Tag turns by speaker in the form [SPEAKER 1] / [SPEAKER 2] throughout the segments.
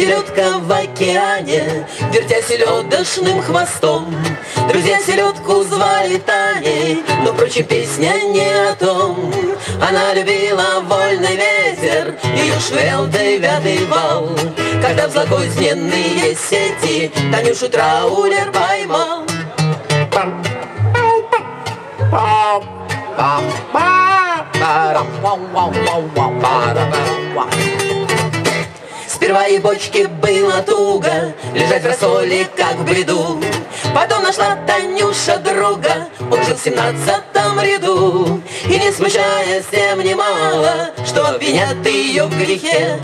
[SPEAKER 1] селедка в океане, вертя селедочным хвостом. Друзья селедку звали Таней, но, впрочем, песня не о том. Она любила вольный ветер, ее швырял девятый вал. Когда в злокозненные сети Танюшу траулер поймал. Сперва и бочке было туго лежать в рассоле, как в бреду. Потом нашла Танюша друга, он жил в 17-м ряду. И не смущаясь тем немало, что обвинят ее в грехе,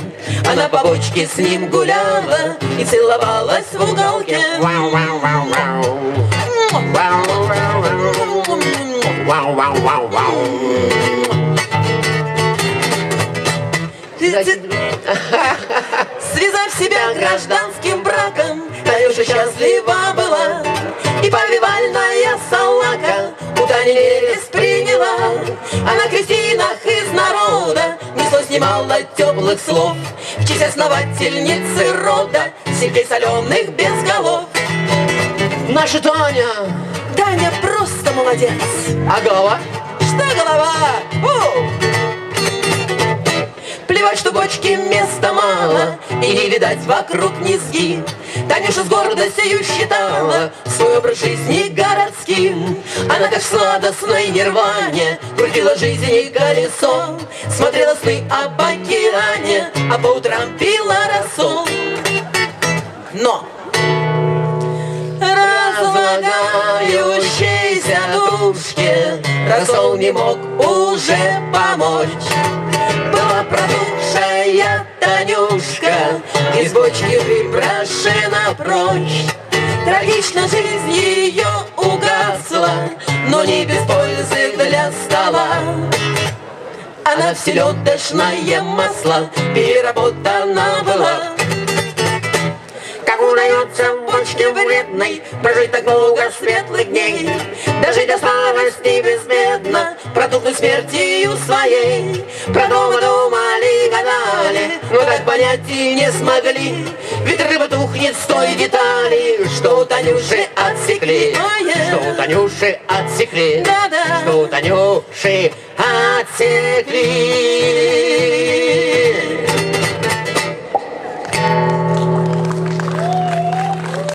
[SPEAKER 1] она по бочке с ним гуляла и целовалась в уголке. Связав себя гражданским браком, Танюша счастлива была, и повивальная салака у Тани невест приняла. А на крестинах из народа неслось немало теплых слов в честь основательницы рода сетей соленых без голов.
[SPEAKER 2] Наша Таня!
[SPEAKER 1] Таня просто молодец!
[SPEAKER 2] А голова?
[SPEAKER 1] Что голова? Плевать, что бочке места мало, и не видать вокруг низги. Танюша с гордостью считала свой образ жизни городским. Она как в сладостной нирване крутила жизни колесо, смотрела сны об океане, а по утрам пила рассол. Но разлагающейся душке рассол не мог уже помочь. Была продувшая Танюшка из бочки выброшена прочь. Трагично жизнь ее угасла, но не без пользы для стола. Она в селедочное масло переработана была. Как удается в бочке вредной прожить так много светлых дней, дожить до старости безбедно, продохнуть смертью своей. Про дома думали, гадали, но так понять и не смогли, ведь рыба тухнет с той детали, что у Танюши отсекли. Что у Танюши отсекли. Что у Танюши отсекли.